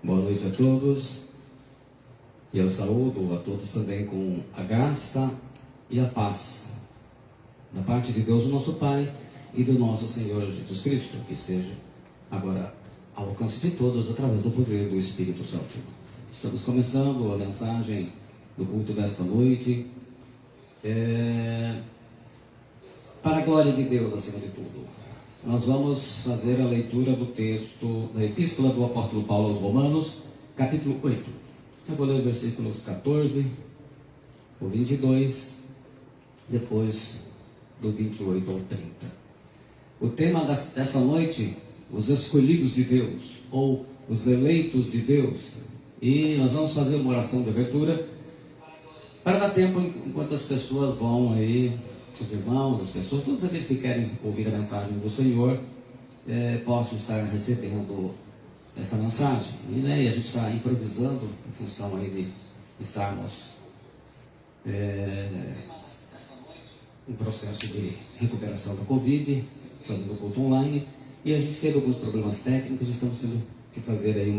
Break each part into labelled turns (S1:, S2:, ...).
S1: Boa noite a todos. E eu saúdo a todos também com a graça e a paz da parte de Deus, o nosso Pai, e do nosso Senhor Jesus Cristo, que seja agora ao alcance de todos através do poder do Espírito Santo. Estamos começando a mensagem do culto desta noite, para a glória de Deus acima de tudo. Nós vamos fazer a leitura do texto da Epístola do Apóstolo Paulo aos Romanos, capítulo 8. Eu vou ler versículos 14, o 22, depois do 28 ao 30. O tema desta noite, os escolhidos de Deus, ou os eleitos de Deus. E nós vamos fazer uma oração de abertura, para dar tempo enquanto as pessoas vão aí, os irmãos, as pessoas, todos aqueles que querem ouvir a mensagem do Senhor, possam estar recebendo esta mensagem. E a gente está improvisando em função aí de estarmos em processo de recuperação da Covid, fazendo o culto online, e a gente teve alguns problemas técnicos, estamos tendo que fazer aí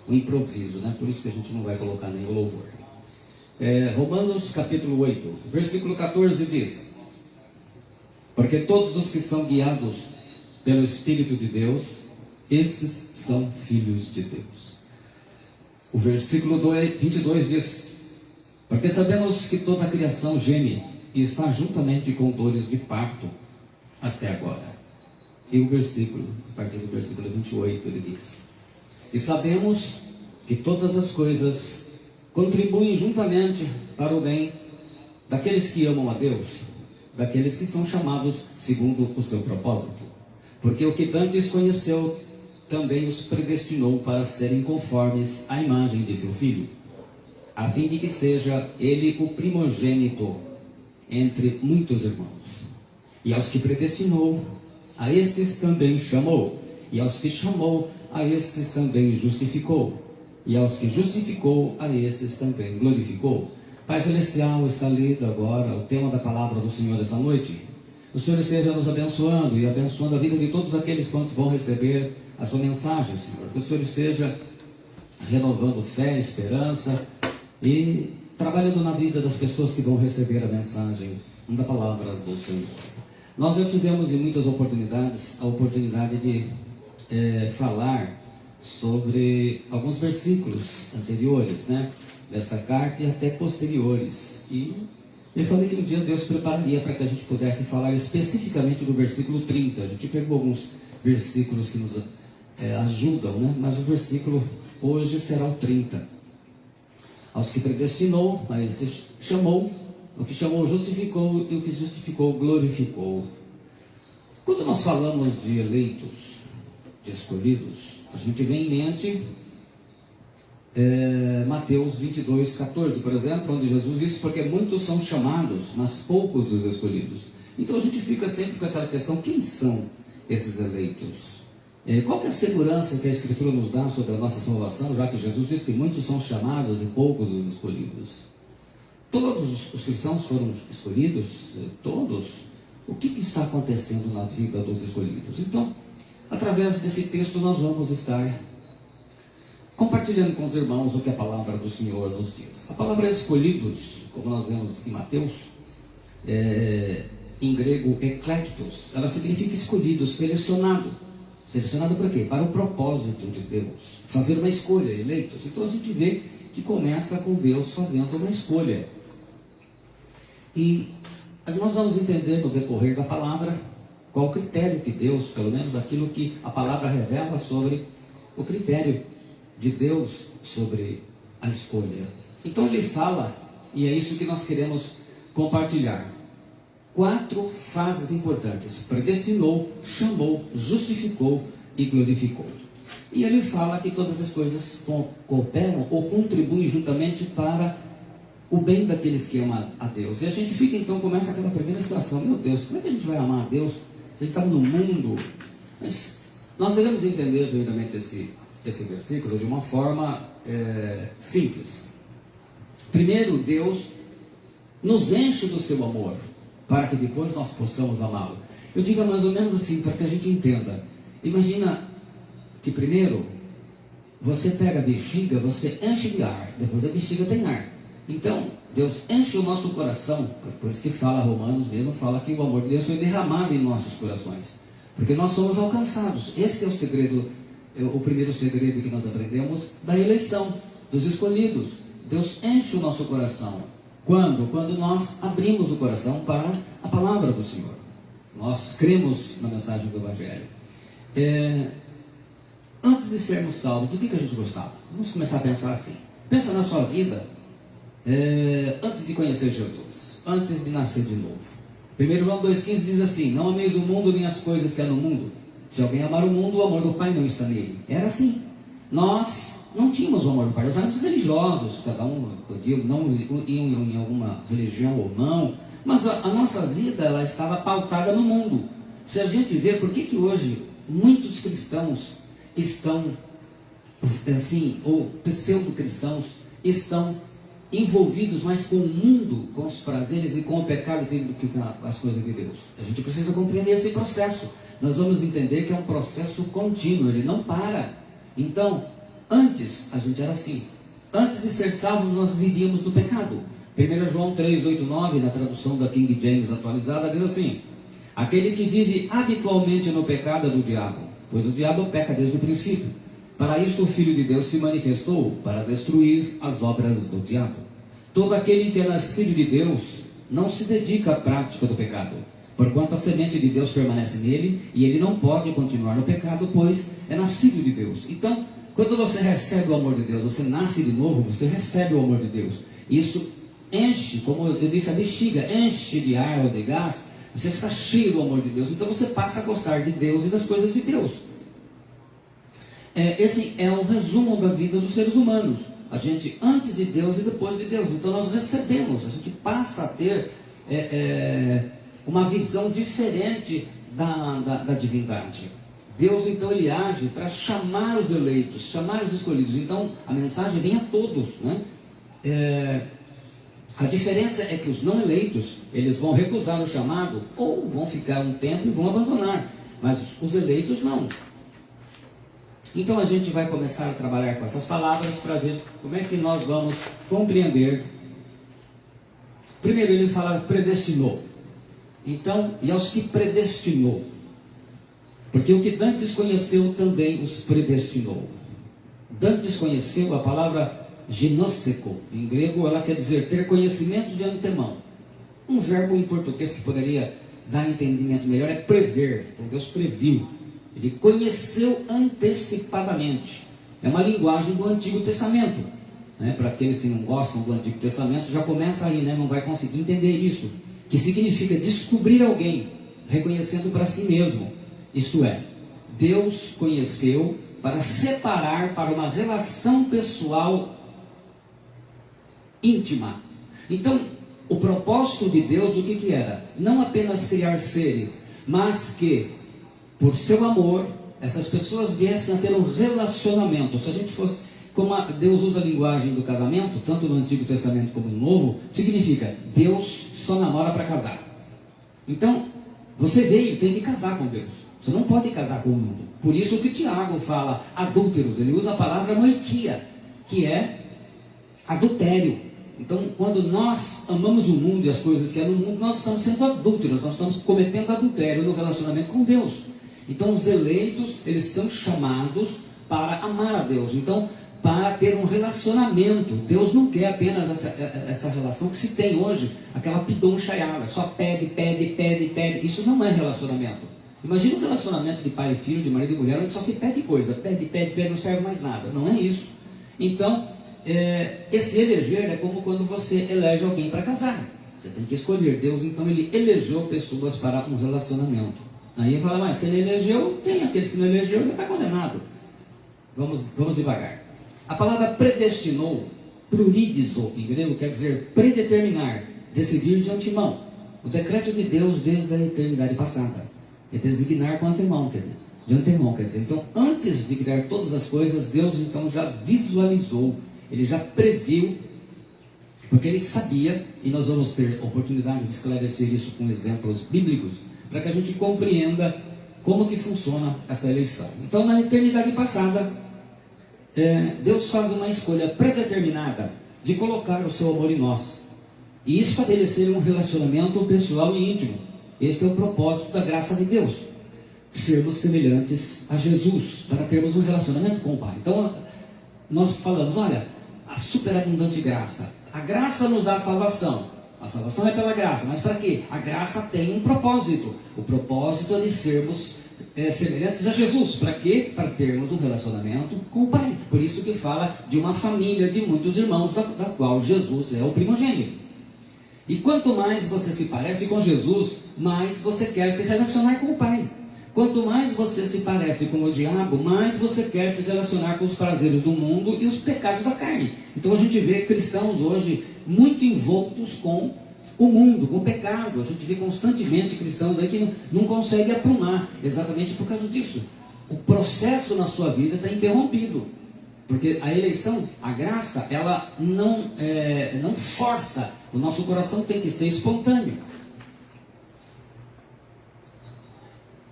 S1: um improviso, né? Por isso que a gente não vai colocar nenhum louvor. Romanos capítulo 8, versículo 14 diz: porque todos os que são guiados pelo Espírito de Deus, esses são filhos de Deus. O versículo 22 diz: porque sabemos que toda a criação geme e está juntamente com dores de parto até agora. E o versículo, a partir do versículo 28, ele diz: e sabemos que todas as coisas contribuem juntamente para o bem daqueles que amam a Deus, daqueles que são chamados segundo o seu propósito. Porque o que dantes conheceu, também os predestinou para serem conformes à imagem de seu Filho, a fim de que seja ele o primogênito entre muitos irmãos. E aos que predestinou, a estes também chamou. E aos que chamou, a estes também justificou. E aos que justificou, a esses também glorificou. Pai Celestial, está lido agora o tema da palavra do Senhor esta noite. O Senhor esteja nos abençoando e abençoando a vida de todos aqueles que vão receber a sua mensagem, Senhor. Que o Senhor esteja renovando fé, esperança e trabalhando na vida das pessoas que vão receber a mensagem da palavra do Senhor. Nós já tivemos em muitas oportunidades a oportunidade de falar sobre alguns versículos anteriores, né, desta carta e até posteriores. E eu falei que um dia Deus prepararia para que a gente pudesse falar especificamente do versículo 30. A gente pegou alguns versículos que nos ajudam, né? Mas o versículo hoje será o 30. Aos que predestinou, a estes chamou, o que chamou justificou, e o que justificou glorificou. Quando nós falamos de eleitos, de escolhidos, a gente vem em mente Mateus 22, 14, por exemplo, onde Jesus disse: porque muitos são chamados, mas poucos os escolhidos. Então a gente fica sempre com aquela questão: quem são esses eleitos? Qual que é a segurança que a Escritura nos dá sobre a nossa salvação, já que Jesus disse que muitos são chamados e poucos os escolhidos? Todos os cristãos foram escolhidos? Todos? O que está acontecendo na vida dos escolhidos? Então, através desse texto nós vamos estar compartilhando com os irmãos o que a palavra do Senhor nos diz. A palavra escolhidos, como nós vemos em Mateus, em grego eklektos, ela significa escolhido, selecionado. Selecionado para quê? Para o propósito de Deus. Fazer uma escolha, eleitos. Então a gente vê que começa com Deus fazendo uma escolha. E nós vamos entender no decorrer da palavra qual o critério que Deus, pelo menos aquilo que a palavra revela sobre o critério de Deus sobre a escolha. Então ele fala, e é isso que nós queremos compartilhar. 4 fases importantes: predestinou, chamou, justificou e glorificou. E ele fala que todas as coisas cooperam ou contribuem juntamente para o bem daqueles que amam a Deus. E a gente fica, então, começa aquela primeira situação: meu Deus, como é que a gente vai amar a Deus? A gente está no mundo. Mas nós devemos entender primeiramente esse versículo de uma forma simples. Primeiro, Deus nos enche do seu amor, para que depois nós possamos amá-lo. Eu digo mais ou menos assim, para que a gente entenda. Imagina que primeiro você pega a bexiga, você enche de ar, depois a bexiga tem ar. Então, Deus enche o nosso coração, por isso que fala Romanos mesmo, fala que o amor de Deus foi derramado em nossos corações, porque nós somos alcançados. Esse é o segredo, o primeiro segredo que nós aprendemos da eleição, dos escolhidos. Deus enche o nosso coração. Quando? Quando nós abrimos o coração para a palavra do Senhor. Nós cremos na mensagem do Evangelho. Antes de sermos salvos, do que a gente gostava? Vamos começar a pensar assim. Pensa na sua vida, antes de conhecer Jesus, antes de nascer de novo. 1 João 2,15 diz assim: não ameis o mundo nem as coisas que há no mundo. Se alguém amar o mundo, o amor do Pai não está nele. Era assim. Nós não tínhamos o amor do Pai. Nós éramos religiosos, cada um podia não ir em alguma religião ou não, mas a nossa vida ela estava pautada no mundo. Se a gente vê, por que hoje muitos cristãos estão assim, ou pseudo-cristãos estão envolvidos mais com o mundo, com os prazeres e com o pecado do que com as coisas de Deus? A gente precisa compreender esse processo. Nós vamos entender que é um processo contínuo, ele não para. Então, antes a gente era assim. Antes de ser salvos, nós vivíamos no pecado. 1 João 3, 8, 9, na tradução da King James atualizada, diz assim: aquele que vive habitualmente no pecado é do diabo, pois o diabo peca desde o princípio. Para isso o Filho de Deus se manifestou, para destruir as obras do diabo. Todo aquele que é nascido de Deus não se dedica à prática do pecado, porquanto a semente de Deus permanece nele, e ele não pode continuar no pecado, pois é nascido de Deus. Então, quando você recebe o amor de Deus, você nasce de novo, você recebe o amor de Deus. Isso enche, como eu disse, a bexiga enche de ar ou de gás. Você está cheio do amor de Deus, então você passa a gostar de Deus e das coisas de Deus. Esse é o resumo da vida dos seres humanos. A gente antes de Deus e depois de Deus. Então nós recebemos, a gente passa a ter uma visão diferente da divindade. Deus então ele age para chamar os eleitos, chamar os escolhidos. Então a mensagem vem a todos, né? A diferença é que os não eleitos, eles vão recusar o chamado, ou vão ficar um tempo e vão abandonar, mas os eleitos não. Então a gente vai começar a trabalhar com essas palavras para ver como é que nós vamos compreender. Primeiro ele fala predestinou. Então, e aos que predestinou, porque o que Dantes conheceu também os predestinou. Dantes conheceu, a palavra ginoseco, em grego, ela quer dizer ter conhecimento de antemão. Um verbo em português que poderia dar entendimento melhor é prever. Então Deus previu. Ele conheceu antecipadamente. É uma linguagem do Antigo Testamento, né? Para aqueles que não gostam do Antigo Testamento, já começa aí, né? Não vai conseguir entender isso. Que significa descobrir alguém, reconhecendo para si mesmo. Isto é, Deus conheceu para separar para uma relação pessoal íntima. Então, o propósito de Deus, o que era? Não apenas criar seres, mas que, por seu amor, essas pessoas viessem a ter um relacionamento. Se a gente fosse, como Deus usa a linguagem do casamento, tanto no Antigo Testamento como no Novo, significa, Deus só namora para casar. Então, você veio, tem que casar com Deus. Você não pode casar com o mundo. Por isso que Tiago fala adúlteros, ele usa a palavra moiquia, que é adultério. Então, quando nós amamos o mundo e as coisas que é no mundo, nós estamos sendo adúlteros, nós estamos cometendo adultério no relacionamento com Deus. Então, os eleitos, eles são chamados para amar a Deus. Então, para ter um relacionamento. Deus não quer apenas essa relação que se tem hoje, aquela pidonchaiada, só pede, pede, pede, pede. Isso não é relacionamento. Imagina um relacionamento de pai e filho, de marido e mulher, onde só se pede coisa, pede, pede, pede, não serve mais nada. Não é isso. Então, esse eleger é como quando você elege alguém para casar. Você tem que escolher. Deus, então, ele elegeu pessoas para um relacionamento. Aí fala, mas se ele elegeu, tem aqueles que não elegeu, já está condenado. Vamos devagar. A palavra predestinou, pruridizo, em grego, quer dizer predeterminar, decidir de antemão. O decreto de Deus desde a eternidade passada é designar com antemão, de antemão, quer dizer. Então, antes de criar todas as coisas, Deus então já visualizou, ele já previu, porque ele sabia, e nós vamos ter oportunidade de esclarecer isso com exemplos bíblicos, para que a gente compreenda como que funciona essa eleição. Então, na eternidade passada, Deus faz uma escolha predeterminada de colocar o seu amor em nós e estabelecer um relacionamento pessoal e íntimo. Esse é o propósito da graça de Deus, sermos semelhantes a Jesus, para termos um relacionamento com o Pai. Então nós falamos, olha, a superabundante graça, a graça nos dá a salvação é pela graça, mas para quê? A graça tem um propósito, o propósito é de sermos semelhantes a Jesus. Para quê? Para termos um relacionamento com o Pai. Por isso que fala de uma família de muitos irmãos, da qual Jesus é o primogênito. E quanto mais você se parece com Jesus, mais você quer se relacionar com o Pai. Quanto mais você se parece com o diabo, mais você quer se relacionar com os prazeres do mundo e os pecados da carne. Então a gente vê cristãos hoje muito envoltos com o mundo, com o pecado. A gente vê constantemente cristãos aí que não conseguem aprumar, exatamente por causa disso. O processo na sua vida está interrompido, porque a eleição, a graça, ela não força. O nosso coração tem que ser espontâneo.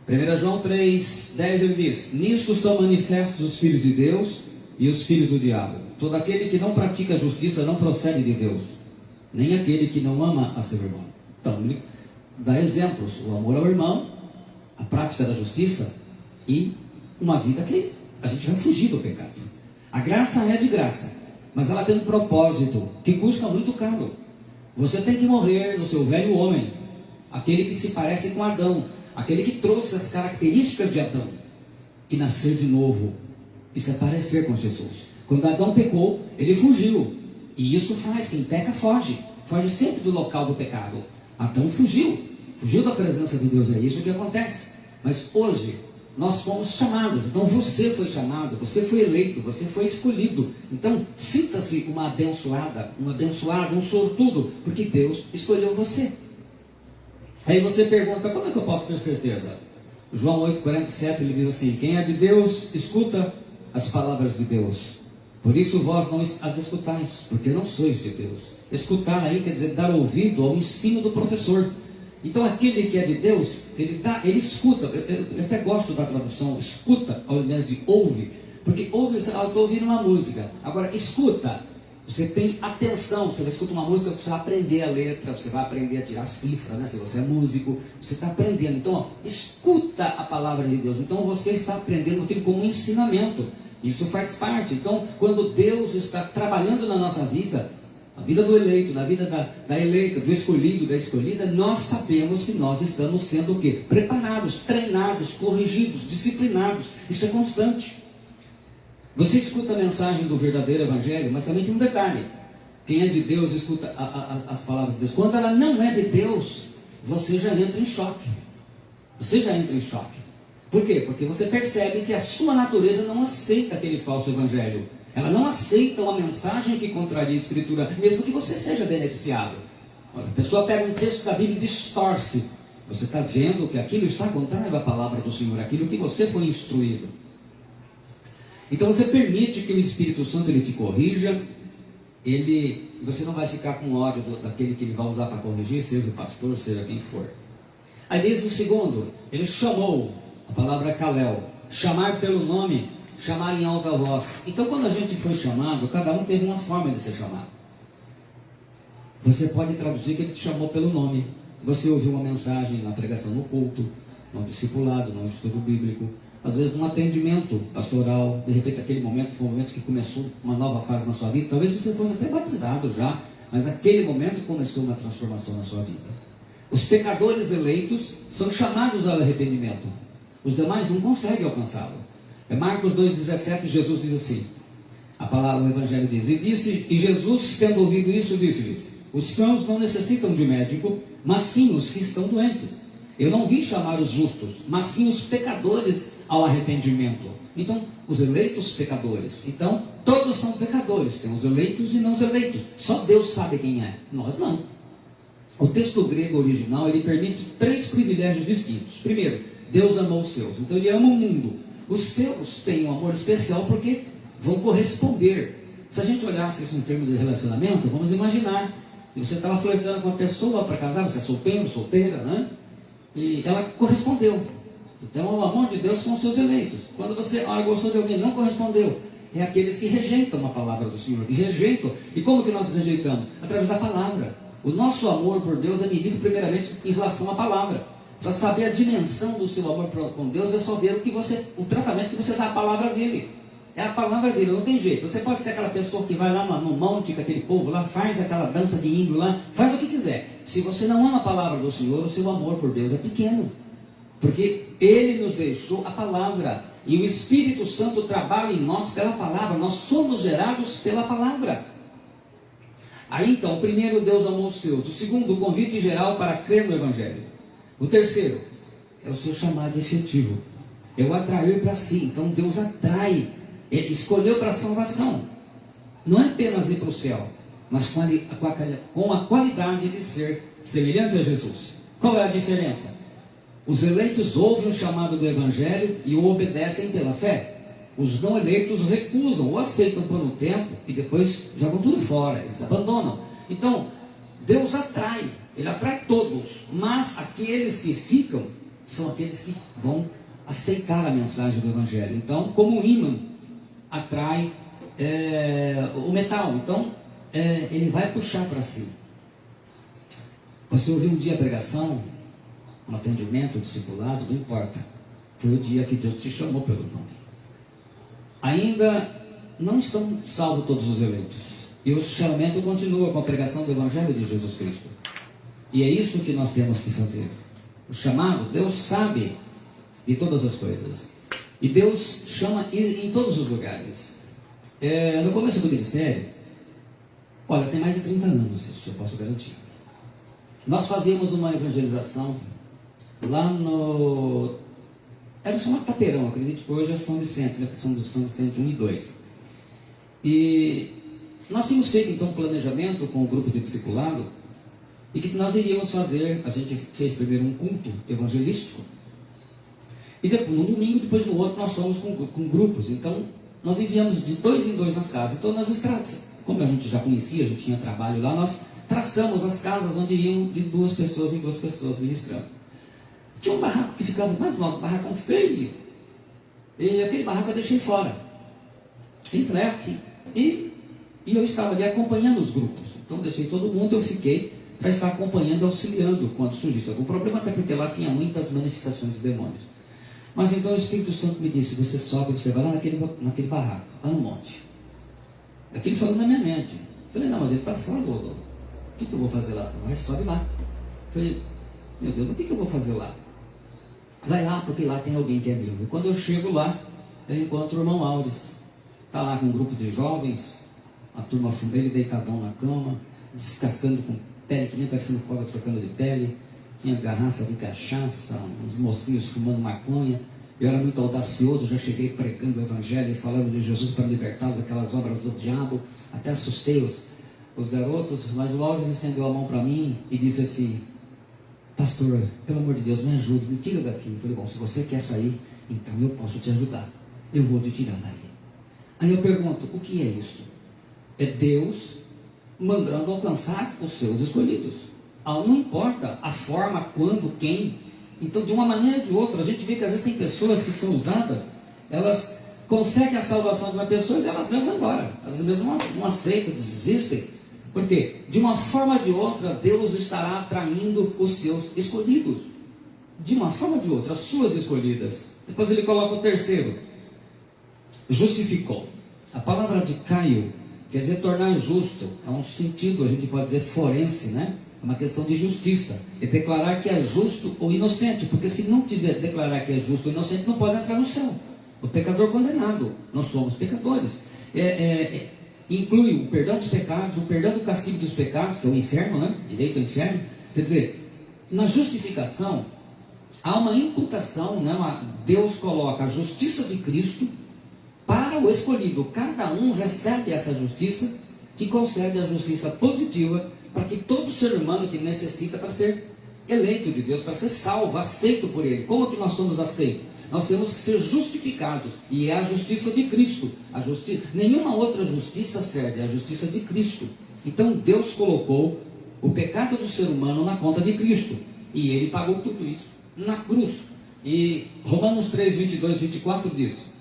S1: 1 João 3:10 ele diz: nisto são manifestos os filhos de Deus e os filhos do diabo. Todo aquele que não pratica a justiça não procede de Deus, nem aquele que não ama a seu irmão. Então, ele dá exemplos: o amor ao irmão, a prática da justiça e uma vida que a gente vai fugir do pecado. A graça é de graça, mas ela tem um propósito que custa muito caro. Você tem que morrer no seu velho homem, aquele que se parece com Adão, aquele que trouxe as características de Adão, e nascer de novo e se parecer com Jesus. Quando Adão pecou, ele fugiu, e isso faz, quem peca foge sempre do local do pecado. Adão fugiu da presença de Deus, é isso que acontece. Mas hoje nós fomos chamados. Então você foi chamado, você foi eleito, você foi escolhido. Então sinta-se uma abençoada, um abençoado, um sortudo, porque Deus escolheu você. Aí você pergunta, como é que eu posso ter certeza? João 8,47 ele diz assim: quem é de Deus, escuta as palavras de Deus. Por isso vós não as escutais, porque não sois de Deus. Escutar aí quer dizer dar ouvido ao ensino do professor. Então aquele que é de Deus, ele escuta. Eu até gosto da tradução escuta ao invés de ouve, porque ouve, eu estou ouvindo uma música. Agora escuta, você tem atenção. Você escuta uma música, você vai aprender a letra, você vai aprender a tirar cifra, né? Se você é músico, você está aprendendo. Então escuta a palavra de Deus. Então você está aprendendo aquilo como um ensinamento. Isso faz parte. Então quando Deus está trabalhando na nossa vida, a vida do eleito, na vida da eleita, do escolhido, da escolhida, nós sabemos que nós estamos sendo o quê? Preparados, treinados, corrigidos, disciplinados. Isso é constante. Você escuta a mensagem do verdadeiro evangelho, mas também tem um detalhe: quem é de Deus escuta as palavras de Deus. Quando ela não é de Deus, você já entra em choque. Você já entra em choque. Por quê? Porque você percebe que a sua natureza não aceita aquele falso evangelho. Ela não aceita uma mensagem que contraria a Escritura, mesmo que você seja beneficiado. A pessoa pega um texto da Bíblia e distorce. Você está vendo que aquilo está contrário à palavra do Senhor, aquilo que você foi instruído. Então você permite que o Espírito Santo ele te corrija. Você não vai ficar com ódio daquele que ele vai usar para corrigir, seja o pastor, seja quem for. Aí diz o segundo, ele chamou, a palavra kalel, chamar pelo nome, chamar em alta voz. Então quando a gente foi chamado, cada um teve uma forma de ser chamado. Você pode traduzir que ele te chamou pelo nome. Você ouviu uma mensagem na pregação no culto, no discipulado, no estudo bíblico, às vezes num atendimento pastoral. De repente aquele momento foi um momento que começou uma nova fase na sua vida. Talvez você fosse até batizado já, mas aquele momento começou uma transformação na sua vida. Os pecadores eleitos são chamados ao arrependimento. Os demais não conseguem alcançá-lo. É Marcos 2,17, Jesus diz assim, a palavra, o Evangelho diz, e Jesus, tendo ouvido isso, disse-lhes: os sãos não necessitam de médico, mas sim os que estão doentes. Eu não vim chamar os justos, mas sim os pecadores ao arrependimento. Então, os eleitos pecadores. Então, todos são pecadores. Tem os eleitos e não os eleitos. Só Deus sabe quem é. Nós não. O texto grego original, ele permite 3 privilégios distintos. Primeiro, Deus amou os seus. Então, ele ama o mundo. Os seus têm um amor especial porque vão corresponder. Se a gente olhasse isso em termos de relacionamento, vamos imaginar que você estava flertando com uma pessoa para casar, você é solteiro, solteira, né? E ela correspondeu. Então, o amor de Deus com os seus eleitos. Quando você gostou de alguém, não correspondeu. é aqueles que rejeitam a palavra do Senhor, que rejeitam. E como que nós rejeitamos? Através da palavra. O nosso amor por Deus é medido primeiramente em relação à palavra. Para saber a dimensão do seu amor com Deus, é só ver o tratamento que você dá à palavra dele. É a palavra dele, não tem jeito. Você pode ser aquela pessoa que vai lá no monte com aquele povo lá, faz aquela dança de índio lá, faz o que quiser. Se você não ama a palavra do Senhor, o seu amor por Deus é pequeno. Porque Ele nos deixou a palavra. E o Espírito Santo trabalha em nós pela palavra. Nós somos gerados pela palavra. Aí então, o primeiro, Deus amou os seus. O segundo, o convite geral para crer no Evangelho. O terceiro, é o seu chamado efetivo. É o atrair para si. Então Deus atrai. Escolheu para a salvação. Não é apenas ir para o céu, mas com a qualidade de ser semelhante a Jesus. Qual é a diferença? Os eleitos ouvem o chamado do Evangelho e o obedecem pela fé. Os não eleitos recusam ou aceitam por um tempo e depois jogam tudo fora, eles abandonam. Então, Deus atrai, Ele atrai todos, mas aqueles que ficam são aqueles que vão aceitar a mensagem do Evangelho. Então, como um ímã atrai o metal, então ele vai puxar para si. Você ouviu um dia a pregação, um atendimento, um discipulado, não importa. Foi o dia que Deus te chamou pelo nome. Ainda não estão salvos todos os eleitos. E o chamamento continua com a pregação do Evangelho de Jesus Cristo. E é isso que nós temos que fazer. O chamado, Deus sabe de todas as coisas. E Deus chama em todos os lugares. No começo do ministério, olha, tem mais de 30 anos, isso eu posso garantir. Nós fazíamos uma evangelização lá no... era chamado Taperão, acredite que hoje é São Vicente, né? São Vicente 1 e 2. E nós tínhamos feito então um planejamento com o grupo de discipulado, e que nós iríamos fazer, a gente fez primeiro um culto evangelístico, e depois, num domingo, depois no outro, nós fomos com grupos. Então, nós enviamos de 2 em 2 nas casas. Então, como a gente já conhecia, a gente tinha trabalho lá, nós traçamos as casas onde iam de 2 pessoas em 2 pessoas ministrando. Tinha um barraco que ficava mais mal, um barracão feio. E aquele barraco eu deixei fora, em frete. E eu estava ali acompanhando os grupos. Então, deixei todo mundo, eu fiquei para estar acompanhando, auxiliando quando surgisse algum problema, até porque lá tinha muitas manifestações de demônios. Mas então o Espírito Santo me disse: você sobe, você vai lá naquele barraco, lá no monte. Aquilo falou na minha mente. Eu falei: não, mas ele está fora, o que eu vou fazer lá? Vai, sobe lá. Eu falei: meu Deus, o que eu vou fazer lá? Vai lá, porque lá tem alguém que é meu. E quando eu chego lá, eu encontro o irmão Alves. Está lá com um grupo de jovens, a turma ele deitadão na cama, descascando com pele, que nem parecendo cobra trocando de pele. Tinha garrafa de cachaça, uns mocinhos fumando maconha. Eu era muito audacioso, já cheguei pregando o Evangelho e falando de Jesus para libertá-lo daquelas obras do diabo. Até assustei os garotos, mas o Alves estendeu a mão para mim e disse assim: pastor, pelo amor de Deus, me ajude, me tira daqui. Eu falei: bom, se você quer sair, então eu posso te ajudar. Eu vou te tirar daí. Aí eu pergunto: o que é isso? É Deus mandando alcançar os seus escolhidos. Não importa a forma, quando, quem. Então, de uma maneira ou de outra, a gente vê que às vezes tem pessoas que são usadas, elas conseguem a salvação de uma pessoa e elas mesmas vão embora. Elas mesmas não aceitam, desistem. Por quê? De uma forma ou de outra, Deus estará atraindo os seus escolhidos. De uma forma ou de outra, as suas escolhidas. Depois ele coloca o terceiro: justificou. A palavra de Caio quer dizer tornar justo. É um sentido, a gente pode dizer forense, né? É uma questão de justiça. É declarar que é justo ou inocente. Porque se não tiver declarar que é justo ou inocente, não pode entrar no céu. O pecador condenado. Nós somos pecadores. Inclui o perdão dos pecados, o perdão do castigo dos pecados, que é o inferno, né? Direito ao inferno. Quer dizer, na justificação, há uma imputação, né? Deus coloca a justiça de Cristo para o escolhido. Cada um recebe essa justiça, que concede a justiça positiva para que todo ser humano que necessita para ser eleito de Deus, para ser salvo, aceito por Ele. Como que nós somos aceitos? Nós temos que ser justificados, e é a justiça de Cristo. Nenhuma outra justiça serve, é a justiça de Cristo. Então Deus colocou o pecado do ser humano na conta de Cristo, e Ele pagou tudo isso na cruz. E Romanos 3, 22, 24 diz: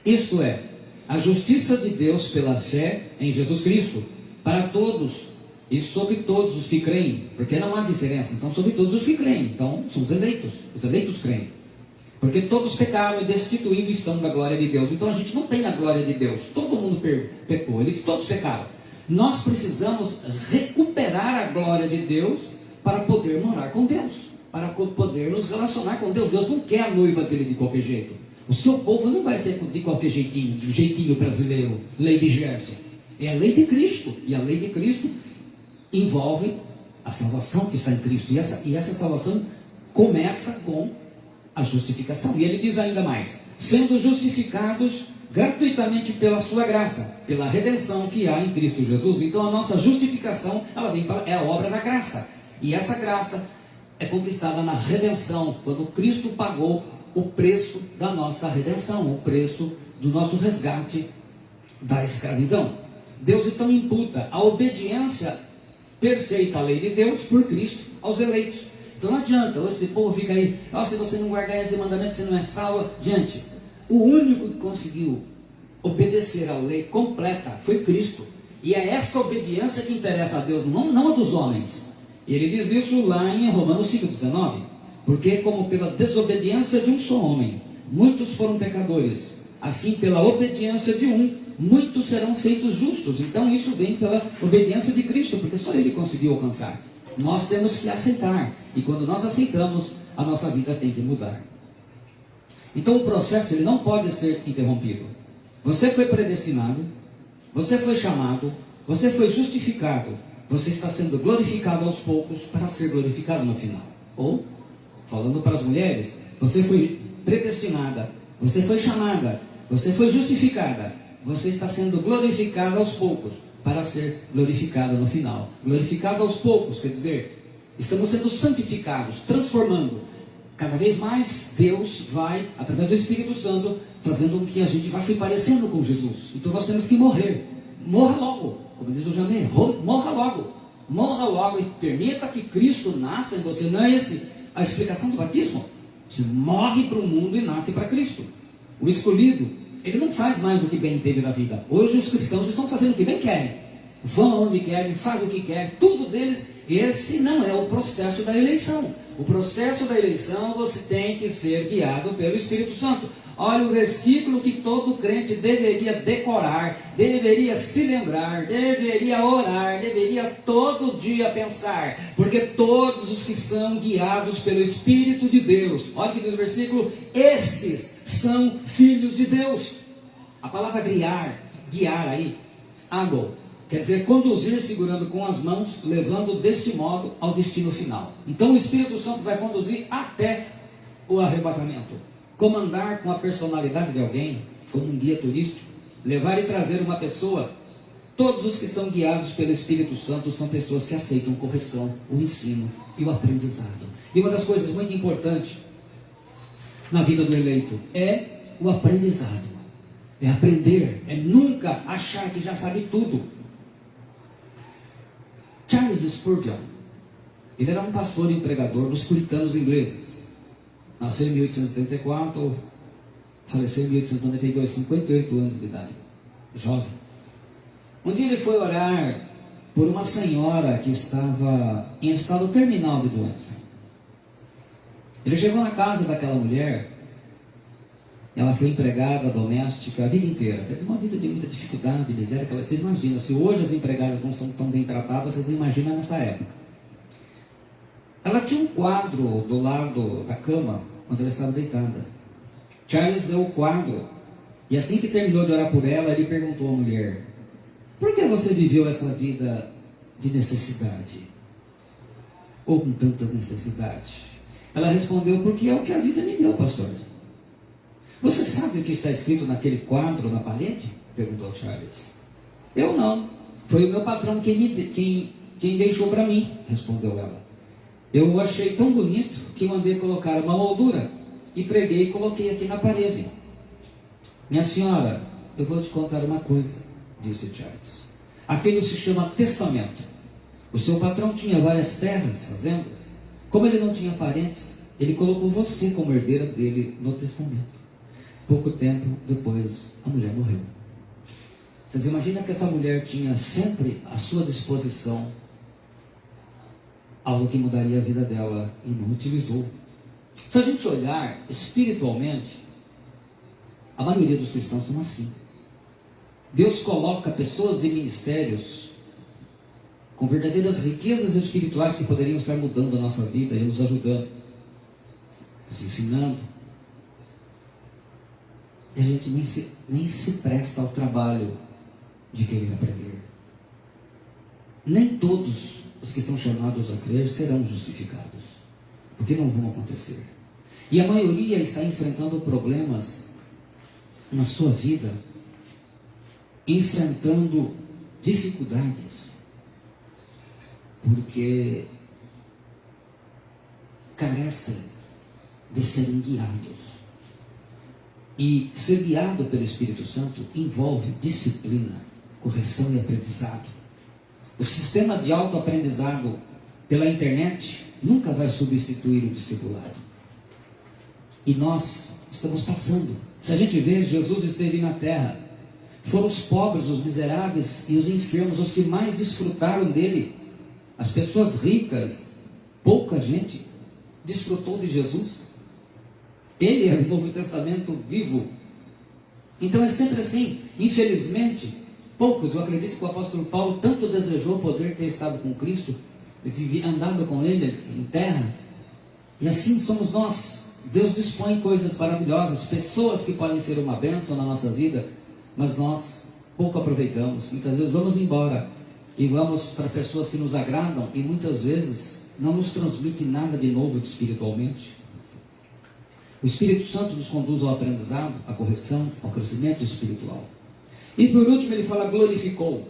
S1: isto é, a justiça de Deus pela fé em Jesus Cristo, para todos e sobre todos os que creem, porque não há diferença, então sobre todos os que creem, então são os eleitos creem, porque todos pecaram e destituídos estão da glória de Deus. Então a gente não tem a glória de Deus, todo mundo pecou, eles todos pecaram. Nós precisamos recuperar a glória de Deus para poder morar com Deus, para poder nos relacionar com Deus. Deus não quer a noiva dele de qualquer jeito. O seu povo não vai ser de qualquer jeitinho, de jeitinho brasileiro, lei de Gércia. É a lei de Cristo, e a lei de Cristo envolve a salvação que está em Cristo, e essa salvação começa com a justificação. E ele diz ainda mais: sendo justificados gratuitamente pela sua graça, pela redenção que há em Cristo Jesus. Então a nossa justificação, é a obra da graça, e essa graça é conquistada na redenção, quando Cristo pagou o preço da nossa redenção, o preço do nosso resgate da escravidão. Deus então imputa a obediência perfeita à lei de Deus por Cristo aos eleitos. Então não adianta, hoje esse povo fica aí, se você não guardar esse mandamento, você não é salvo. Gente, o único que conseguiu obedecer à lei completa foi Cristo. E é essa obediência que interessa a Deus, não a dos homens. E ele diz isso lá em Romanos 5,19. Porque como pela desobediência de um só homem, muitos foram pecadores, assim pela obediência de um, muitos serão feitos justos. Então isso vem pela obediência de Cristo, porque só Ele conseguiu alcançar. Nós temos que aceitar, e quando nós aceitamos, a nossa vida tem que mudar. Então o processo ele não pode ser interrompido. Você foi predestinado, você foi chamado, você foi justificado, você está sendo glorificado aos poucos para ser glorificado no final. Ou, falando para as mulheres, você foi predestinada, você foi chamada, você foi justificada, você está sendo glorificado aos poucos para ser glorificado no final. Glorificado aos poucos, quer dizer, estamos sendo santificados, transformando. Cada vez mais Deus vai, através do Espírito Santo, fazendo com que a gente vá se parecendo com Jesus. Então nós temos que morrer. Morra logo, como diz o Jané, morra logo. Morra logo e permita que Cristo nasça em você. Não é essa a explicação do batismo? Você morre para o mundo e nasce para Cristo. O escolhido, ele não faz mais o que bem entende na vida. Hoje os cristãos estão fazendo o que bem querem. Vão onde querem, fazem o que querem, tudo deles. Esse não é o processo da eleição. O processo da eleição, você tem que ser guiado pelo Espírito Santo. Olha o versículo que todo crente deveria decorar, deveria se lembrar, deveria orar, deveria todo dia pensar. Porque todos os que são guiados pelo Espírito de Deus, olha o que diz o versículo, esses são filhos de Deus. A palavra guiar aí, ago, quer dizer conduzir segurando com as mãos, levando desse modo ao destino final. Então o Espírito Santo vai conduzir até o arrebatamento. Comandar com a personalidade de alguém, como um guia turístico, levar e trazer uma pessoa. Todos os que são guiados pelo Espírito Santo são pessoas que aceitam correção, o ensino e o aprendizado. E uma das coisas muito importantes na vida do eleito é o aprendizado. É aprender, é nunca achar que já sabe tudo. Charles Spurgeon, ele era um pastor e um pregador dos puritanos ingleses. Nasceu em 1834, faleceu em 1892, 58 anos de idade, jovem. Um dia ele foi orar por uma senhora que estava em estado terminal de doença. Ele chegou na casa daquela mulher, ela foi empregada doméstica a vida inteira, quer dizer, uma vida de muita dificuldade, de miséria. Vocês imaginam, se hoje as empregadas não são tão bem tratadas, vocês imaginam nessa época. Ela tinha um quadro do lado da cama, onde ela estava deitada. Charles deu o quadro, e assim que terminou de orar por ela, ele perguntou à mulher: por que você viveu essa vida de necessidade? Ou com tantas necessidades? Ela respondeu: porque é o que a vida me deu, pastor. Você sabe o que está escrito naquele quadro na parede? Perguntou Charles. Eu não. Foi o meu patrão quem deixou para mim, respondeu ela. Eu o achei tão bonito que mandei colocar uma moldura e preguei e coloquei aqui na parede. Minha senhora, eu vou te contar uma coisa, disse Charles. Aquilo se chama testamento. O seu patrão tinha várias terras, fazendas. Como ele não tinha parentes, ele colocou você como herdeira dele no testamento. Pouco tempo depois, a mulher morreu. Vocês imaginam que essa mulher tinha sempre à sua disposição algo que mudaria a vida dela e não utilizou. Se a gente olhar espiritualmente, a maioria dos cristãos são assim. Deus coloca pessoas e ministérios com verdadeiras riquezas espirituais que poderiam estar mudando a nossa vida e nos ajudando, nos ensinando. E a gente nem se presta ao trabalho de querer aprender. Nem todos os que são chamados a crer serão justificados, porque não vão acontecer. E a maioria está enfrentando problemas na sua vida, enfrentando dificuldades, porque carecem de serem guiados. E ser guiado pelo Espírito Santo envolve disciplina, correção e aprendizado. O sistema de autoaprendizado pela internet nunca vai substituir o discipulado. E nós estamos passando. Se a gente vê, Jesus esteve na terra. Foram os pobres, os miseráveis e os enfermos os que mais desfrutaram dele. As pessoas ricas, pouca gente desfrutou de Jesus. Ele é o Novo Testamento vivo. Então é sempre assim. Infelizmente, poucos, eu acredito que o apóstolo Paulo tanto desejou poder ter estado com Cristo, andado com Ele em terra. E assim somos nós. Deus dispõe coisas maravilhosas, pessoas que podem ser uma bênção na nossa vida, mas nós pouco aproveitamos. Muitas vezes vamos embora e vamos para pessoas que nos agradam e muitas vezes não nos transmite nada de novo espiritualmente. O Espírito Santo nos conduz ao aprendizado, à correção, ao crescimento espiritual. E por último ele fala glorificou.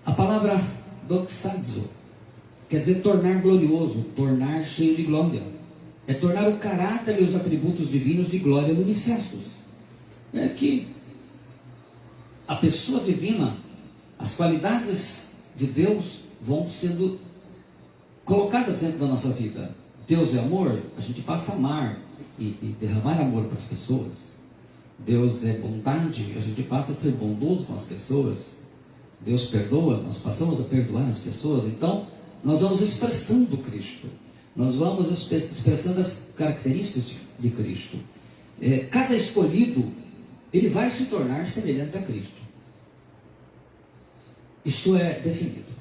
S1: A palavra doxazo quer dizer tornar glorioso, tornar cheio de glória. É tornar o caráter e os atributos divinos de glória manifestos. É que a pessoa divina, as qualidades de Deus vão sendo colocadas dentro da nossa vida. Deus é amor, a gente passa a amar e derramar amor para as pessoas. Deus é bondade, a gente passa a ser bondoso com as pessoas. Deus perdoa, nós passamos a perdoar as pessoas. Então, nós vamos expressando Cristo. Nós vamos expressando as características de Cristo. Cada escolhido, ele vai se tornar semelhante a Cristo. Isso é definido.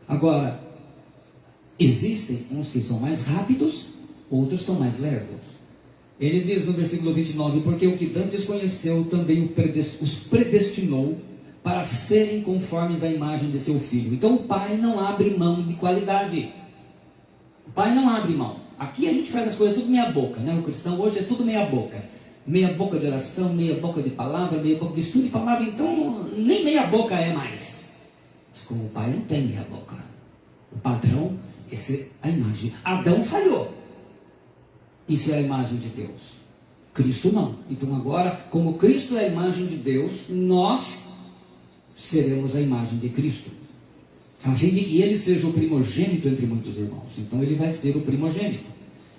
S1: Agora, existem uns que são mais rápidos, outros são mais lerdos. Ele diz no versículo 29, porque o que Dantes conheceu também os predestinou para serem conformes à imagem de seu filho. Então o pai não abre mão de qualidade. O pai não abre mão. Aqui a gente faz as coisas tudo meia boca, né? O cristão hoje é tudo meia boca. Meia boca de oração, meia boca de palavra, meia boca de estudo de palavra. Então nem meia boca é mais. Mas como o pai não tem meia boca. O padrão, essa é a imagem. Adão falhou. Isso é a imagem de Deus. Cristo não. Então agora, como Cristo é a imagem de Deus, nós seremos a imagem de Cristo, a fim de que ele seja o primogênito entre muitos irmãos. Então ele vai ser o primogênito.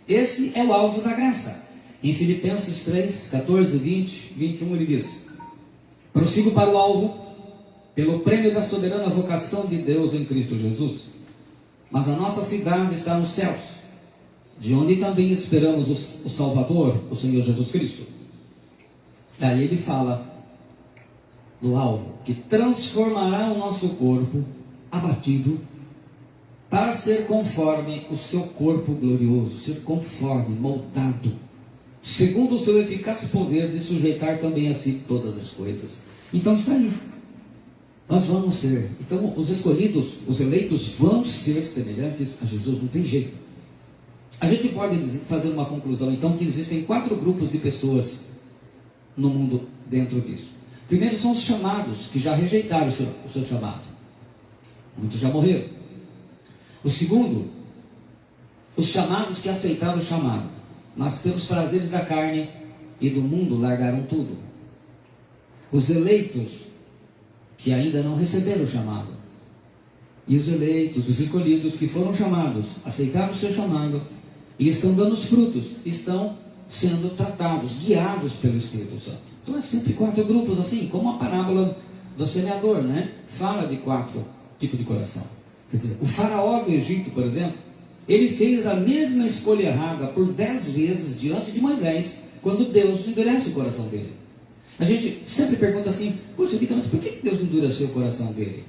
S1: Esse é o alvo da graça. Em Filipenses 3, 14, 20, 21 ele diz: prossigo para o alvo, pelo prêmio da soberana vocação de Deus em Cristo Jesus. Mas a nossa cidade está nos céus, de onde também esperamos o Salvador, o Senhor Jesus Cristo. Aí ele fala do alvo, que transformará o nosso corpo abatido para ser conforme o seu corpo glorioso, ser conforme, moldado, segundo o seu eficaz poder de sujeitar também a si todas as coisas. Então está aí. Nós vamos ser, então os escolhidos, os eleitos vão ser semelhantes a Jesus, não tem jeito. A gente pode fazer uma conclusão então que existem 4 grupos de pessoas no mundo dentro disso. Primeiro são os chamados, que já rejeitaram o seu chamado. Muitos já morreram. O segundo, os chamados que aceitaram o chamado, mas pelos prazeres da carne e do mundo largaram tudo. Os eleitos, que ainda não receberam o chamado. E os eleitos, os escolhidos, que foram chamados, aceitaram o seu chamado e estão dando os frutos, estão sendo tratados, guiados pelo Espírito Santo. Então é sempre 4 grupos, assim, como a parábola do semeador, né? Fala de 4 tipos de coração. Quer dizer, o faraó do Egito, por exemplo, ele fez a mesma escolha errada por 10 vezes diante de Moisés, quando Deus endurece o coração dele. A gente sempre pergunta assim, poxa vida, mas por que Deus endureceu o coração dele?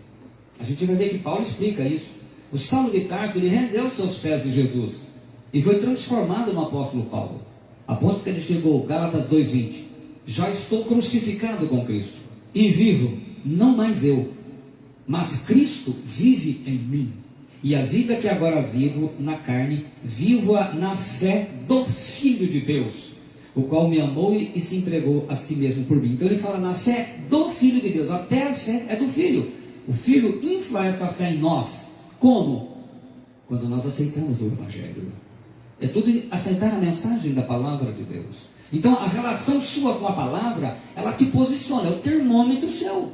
S1: A gente vai ver que Paulo explica isso. O Saulo de Tarso, ele rendeu seus pés de Jesus e foi transformado no apóstolo Paulo, a ponto que ele chegou, Gálatas 2:20, já estou crucificado com Cristo, e vivo, não mais eu, mas Cristo vive em mim. E a vida que agora vivo na carne, vivo-a na fé do Filho de Deus, o qual me amou e se entregou a si mesmo por mim. Então ele fala na fé do Filho de Deus, até a fé é do Filho. O Filho infla essa fé em nós. Como? Quando nós aceitamos o Evangelho. É tudo aceitar a mensagem da palavra de Deus. Então a relação sua com a palavra, ela te posiciona, é o termômetro seu.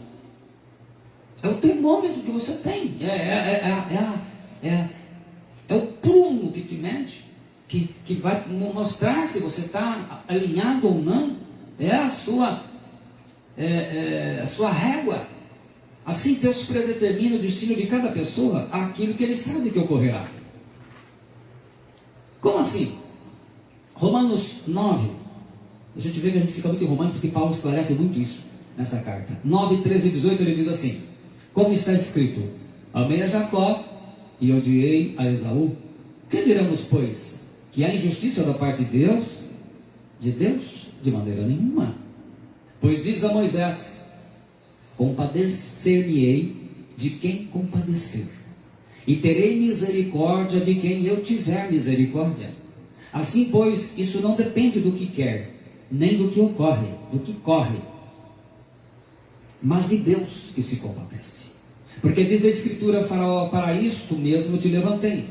S1: É o termômetro que você tem. É o prumo que te mede, que vai mostrar se você está alinhado ou não. É a sua régua. Assim Deus predetermina o destino de cada pessoa, aquilo que Ele sabe que ocorrerá. Como assim? Romanos 9. A gente vê que a gente fica muito em Romanos, porque Paulo esclarece muito isso nessa carta. 9, 13 e 18, ele diz assim: como está escrito, amei a Jacó e odiei a Esaú. Que diremos, pois? Que há injustiça da parte de Deus? De Deus? De maneira nenhuma. Pois diz a Moisés: compadecer-me-ei de quem compadecer, e terei misericórdia de quem eu tiver misericórdia. Assim, pois, isso não depende do que quer, nem do que ocorre, do que corre, mas de Deus que se compadece. Porque diz a Escritura: Faraó, para isto mesmo te levantei,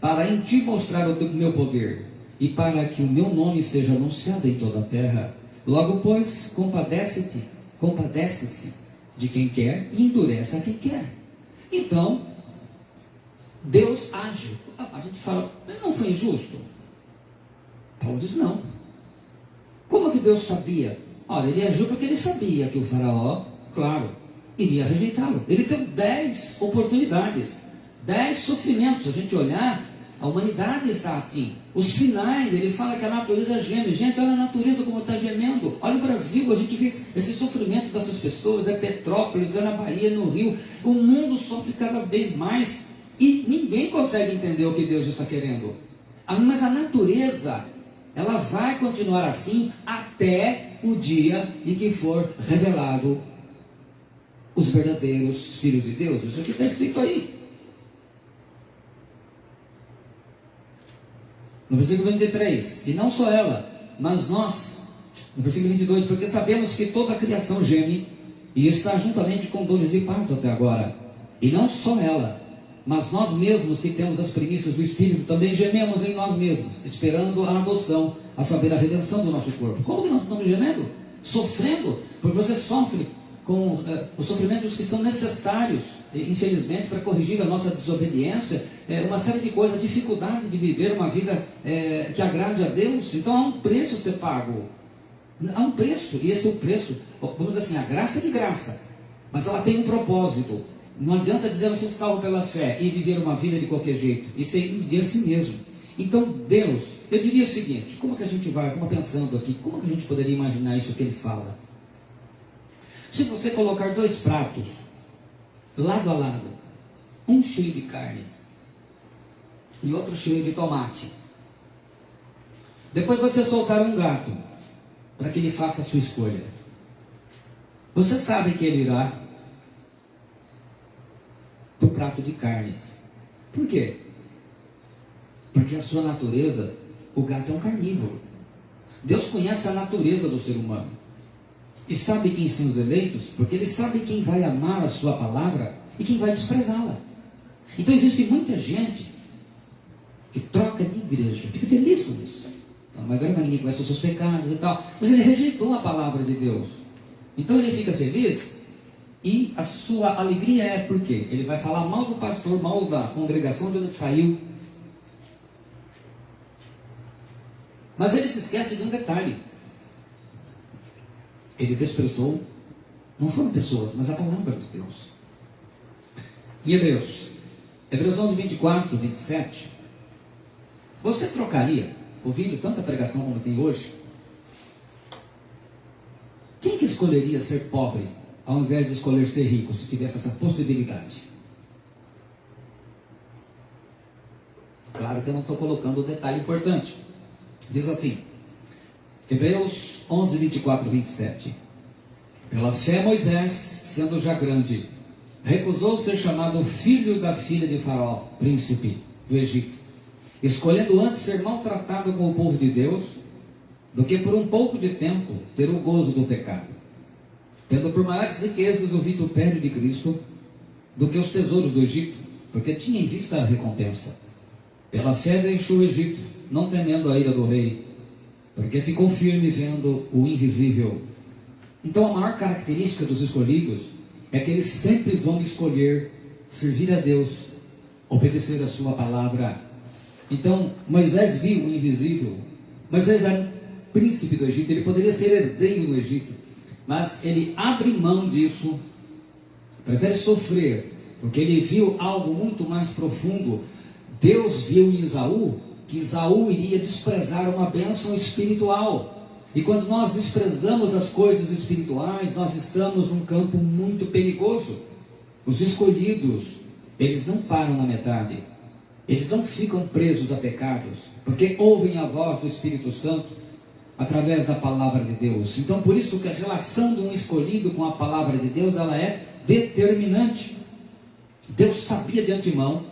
S1: para em ti mostrar o meu poder, e para que o meu nome seja anunciado em toda a terra. Logo, pois, compadece-se de quem quer e endurece a quem quer. Então, Deus age. A gente fala, mas não foi injusto? Paulo diz não. Como que Deus sabia? Olha, ele agiu porque ele sabia que o faraó, claro, iria rejeitá-lo. Ele deu 10 oportunidades, 10 sofrimentos. Se a gente olhar, a humanidade está assim. Os sinais, ele fala que a natureza geme. Gente, olha a natureza como está gemendo. Olha o Brasil, a gente vê esse sofrimento dessas pessoas. É Petrópolis, é na Bahia, no Rio. O mundo sofre cada vez mais e ninguém consegue entender o que Deus está querendo. Mas a natureza, ela vai continuar assim até o dia em que for revelado os verdadeiros filhos de Deus. Isso aqui está escrito aí. No versículo 23, e não só ela, mas nós, no versículo 22, porque sabemos que toda a criação geme e está juntamente com dores de parto até agora. E não só ela, mas nós mesmos que temos as primícias do Espírito também gememos em nós mesmos, esperando a adoção, a saber, a redenção do nosso corpo. Como que nós estamos gemendo? Sofrendo, porque você sofre com os sofrimentos que são necessários, infelizmente, para corrigir a nossa desobediência, uma série de coisas, a dificuldade de viver uma vida que agrade a Deus. Então há um preço a ser pago. Há um preço, e esse é o preço. Vamos dizer assim, a graça é de graça, mas ela tem um propósito. Não adianta dizer você salvo pela fé e viver uma vida de qualquer jeito. Isso é iludir a si mesmo. Então Deus, eu diria o seguinte, como que a gente vai, vamos pensando aqui, como que a gente poderia imaginar isso que ele fala? Se você colocar 2 pratos, lado a lado, um cheio de carnes e outro cheio de tomate, depois você soltar um gato para que ele faça a sua escolha, você sabe que ele irá para o prato de carnes. Por quê? Porque a sua natureza, o gato é um carnívoro. Deus conhece a natureza do ser humano e sabe quem são os eleitos, porque ele sabe quem vai amar a sua palavra e quem vai desprezá-la. Então existe muita gente que troca de igreja, fica feliz com isso. Não, mas agora ninguém conhece os seus pecados e tal, mas ele rejeitou a palavra de Deus. Então ele fica feliz e a sua alegria é por quê? Ele vai falar mal do pastor, mal da congregação de onde saiu. Mas ele se esquece de um detalhe. Ele desprezou, não foram pessoas, mas a palavra de Deus. E Hebreus 11, 24, 27. Você trocaria, ouvindo tanta pregação como tem hoje, quem que escolheria ser pobre ao invés de escolher ser rico, se tivesse essa possibilidade? Claro que eu não estou colocando o detalhe importante. Diz assim, Hebreus 11, 24, 27. Pela fé Moisés, sendo já grande, recusou ser chamado filho da filha de Faraó, príncipe do Egito, escolhendo antes ser maltratado com o povo de Deus, do que por um pouco de tempo ter o gozo do pecado, tendo por maiores riquezas o vitupério de Cristo, do que os tesouros do Egito, porque tinha em vista a recompensa. Pela fé deixou o Egito, não temendo a ira do rei, porque ficou firme vendo o invisível. Então a maior característica dos escolhidos é que eles sempre vão escolher servir a Deus, obedecer a sua palavra. Então Moisés viu o invisível. Moisés era príncipe do Egito, ele poderia ser herdeiro do Egito, mas ele abre mão disso, prefere sofrer, porque ele viu algo muito mais profundo. Deus viu em Esaú que Esaú iria desprezar uma bênção espiritual. E quando nós desprezamos as coisas espirituais, nós estamos num campo muito perigoso. Os escolhidos, eles não param na metade. Eles não ficam presos a pecados, porque ouvem a voz do Espírito Santo através da palavra de Deus. Então, por isso que a relação de um escolhido com a palavra de Deus, ela é determinante. Deus sabia de antemão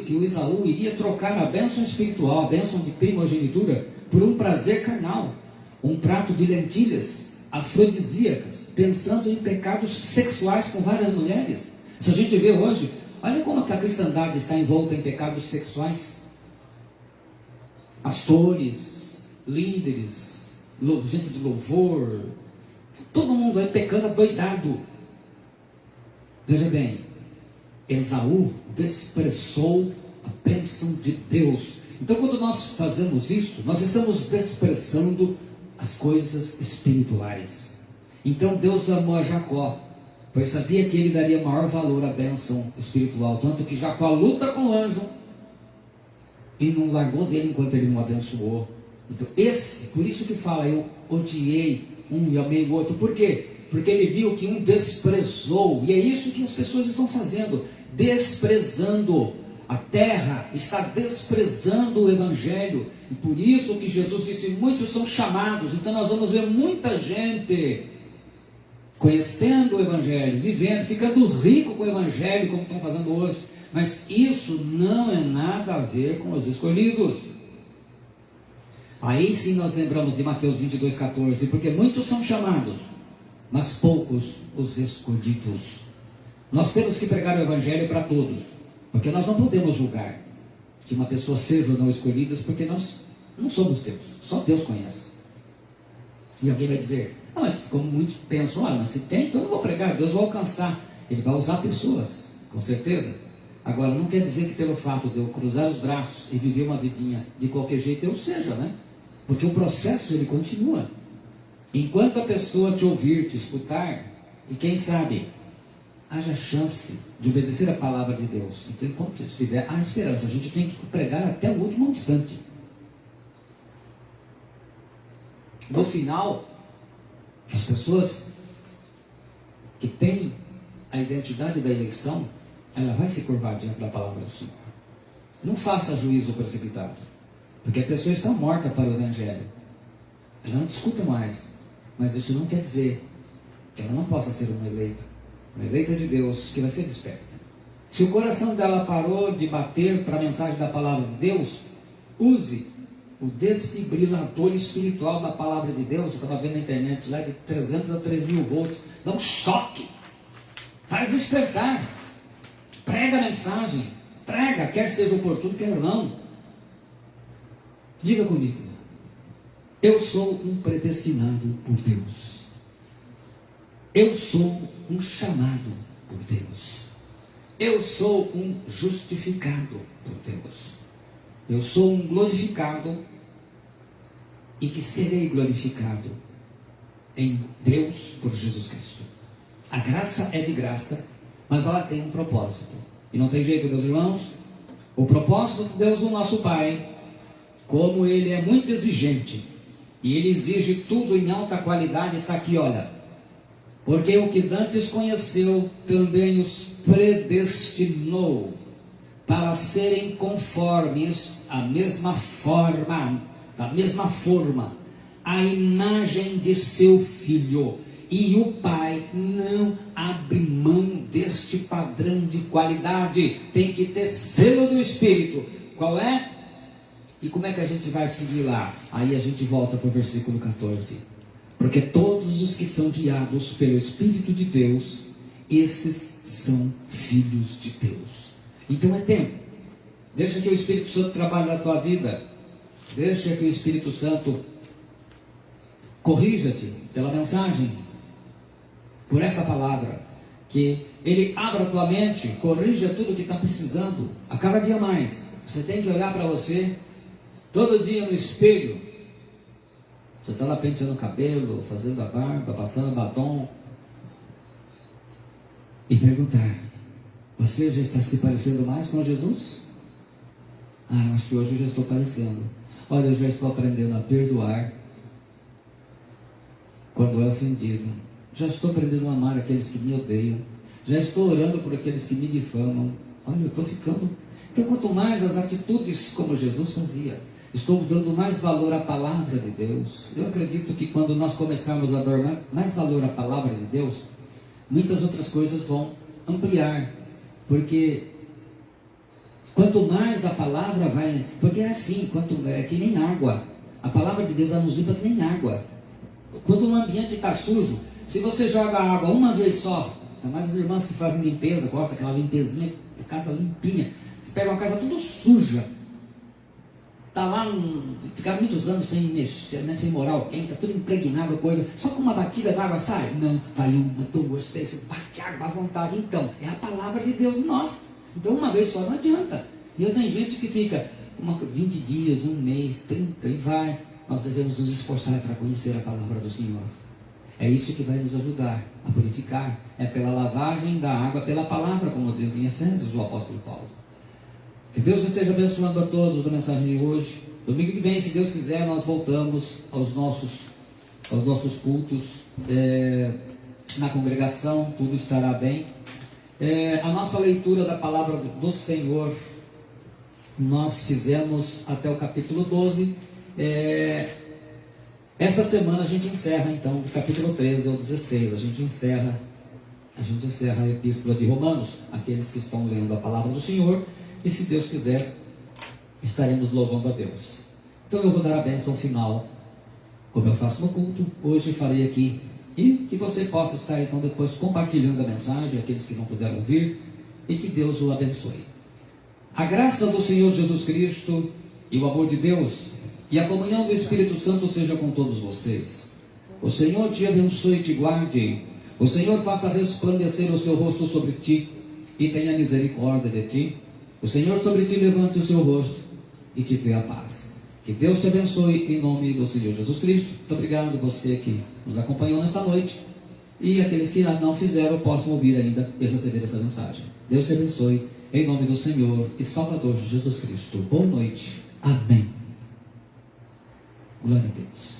S1: que o Esaú iria trocar a bênção espiritual, a bênção de primogenitura, por um prazer carnal, um prato de lentilhas afrodisíacas, pensando em pecados sexuais com várias mulheres. Se a gente vê hoje, olha como que a cristandade está envolta em pecados sexuais. Pastores, líderes, gente do louvor, todo mundo aí pecando adoidado. Veja bem, Esaú desprezou a bênção de Deus. Então, quando nós fazemos isso, nós estamos desprezando as coisas espirituais. Então, Deus amou a Jacó, pois sabia que ele daria maior valor à bênção espiritual. Tanto que Jacó luta com o anjo e não largou dele enquanto ele não abençoou. Então, por isso que fala, eu odiei um e amei o outro. Por quê? Porque ele viu que um desprezou. E é isso que as pessoas estão fazendo, desprezando. A terra está desprezando o Evangelho. E por isso que Jesus disse, muitos são chamados. Então nós vamos ver muita gente conhecendo o Evangelho, vivendo, ficando rico com o Evangelho, como estão fazendo hoje. Mas isso não é nada a ver com os escolhidos. Aí sim nós lembramos de Mateus 22,14, porque muitos são chamados, mas poucos os escolhidos. Nós temos que pregar o Evangelho para todos, porque nós não podemos julgar que uma pessoa seja ou não escolhida, porque nós não somos Deus, só Deus conhece. E alguém vai dizer, mas como muitos pensam, mas se tem, então eu não vou pregar, Deus vai alcançar. Ele vai usar pessoas, com certeza. Agora, não quer dizer que pelo fato de eu cruzar os braços e viver uma vidinha de qualquer jeito eu seja, né? Porque o processo ele continua. Enquanto a pessoa te ouvir, te escutar, e quem sabe, haja chance de obedecer a palavra de Deus. Então, enquanto estiver a esperança, a gente tem que pregar até o último instante. No final, as pessoas que têm a identidade da eleição, ela vai se curvar diante da palavra do Senhor. Não faça juízo precipitado, porque a pessoa está morta para o Evangelho. Ela não discuta mais, mas isso não quer dizer que ela não possa ser uma eleita de Deus, que vai ser desperta. Se o coração dela parou de bater para a mensagem da palavra de Deus, use o desfibrilador espiritual da palavra de Deus. Eu estava vendo na internet lá de 300 a 3.000 volts, dá um choque, faz despertar, prega a mensagem, prega, quer seja oportuno, quer não. Diga comigo, eu sou um predestinado por Deus, eu sou um chamado por Deus, eu sou um justificado por Deus, eu sou um glorificado e que serei glorificado. em Deus por Jesus Cristo. A graça é de graça, mas ela tem um propósito. E não tem jeito, meus irmãos. O propósito de Deus, o nosso Pai, como Ele é muito exigente, e Ele exige tudo em alta qualidade, está aqui, olha. Porque o que dantes conheceu, também os predestinou, para serem conformes à mesma forma, da mesma forma, a imagem de seu Filho. E o Pai não abre mão deste padrão de qualidade. Tem que ter selo do Espírito. Qual é? E como é que a gente vai seguir lá? Aí a gente volta para o versículo 14. Porque todos os que são guiados pelo Espírito de Deus, esses são filhos de Deus. Então é tempo. Deixa que o Espírito Santo trabalhe na tua vida. Deixa que o Espírito Santo corrija-te pela mensagem, por essa palavra, que Ele abra a tua mente, corrija tudo que está precisando, a cada dia mais. Você tem que olhar para você, todo dia no espelho. Você está lá penteando o cabelo, fazendo a barba, passando batom, e perguntar: você já está se parecendo mais com Jesus? Ah, acho que hoje eu já estou parecendo. Olha, eu já estou aprendendo a perdoar quando é ofendido. Já estou aprendendo a amar aqueles que me odeiam. Já estou orando por aqueles que me difamam. Olha, eu estou ficando... Então, quanto mais as atitudes como Jesus fazia, estou dando mais valor à palavra de Deus. Eu acredito que quando nós começarmos a dar mais valor à palavra de Deus, muitas outras coisas vão ampliar. Porque quanto mais a palavra vai... Porque é assim, é que nem água. A palavra de Deus nos limpa que nem água. Quando um ambiente está sujo, se você joga água uma vez só, ainda mais as irmãs que fazem limpeza, gostam daquela limpezinha, a casa limpinha. Você pega uma casa toda suja, está lá, ficar muitos anos sem mexer, né, sem morar alguém, está tudo impregnado, coisa, só com uma batida d'água sai? Não, vai uma, duas, três, você bate água à vontade. Então, é a palavra de Deus em nós. Então, uma vez só não adianta. E eu tenho gente que fica 20 dias, um mês, 30 e vai. Nós devemos nos esforçar para conhecer a palavra do Senhor. É isso que vai nos ajudar a purificar. É pela lavagem da água, pela palavra, como diz em Efésios o apóstolo Paulo. Que Deus esteja abençoando a todos da mensagem de hoje. Domingo que vem, se Deus quiser, nós voltamos aos nossos cultos na congregação. Tudo estará bem. A nossa leitura da palavra do Senhor, nós fizemos até o capítulo 12. Esta semana a gente encerra então do capítulo 13 ao 16. A gente encerra a epístola de Romanos, aqueles que estão lendo a palavra do Senhor, e se Deus quiser, estaremos louvando a Deus. Então eu vou dar a bênção final, como eu faço no culto. Hoje farei aqui, e que você possa estar então depois compartilhando a mensagem, aqueles que não puderam ouvir, e que Deus o abençoe. A graça do Senhor Jesus Cristo e o amor de Deus e a comunhão do Espírito Santo seja com todos vocês. O Senhor te abençoe e te guarde. O Senhor faça resplandecer o seu rosto sobre ti e tenha misericórdia de ti. O Senhor sobre ti levante o seu rosto e te dê a paz. Que Deus te abençoe em nome do Senhor Jesus Cristo. Muito obrigado você que nos acompanhou nesta noite. E aqueles que não fizeram possam ouvir ainda e receber essa mensagem. Deus te abençoe em nome do Senhor e Salvador Jesus Cristo. Boa noite. Amém. Glória a Deus.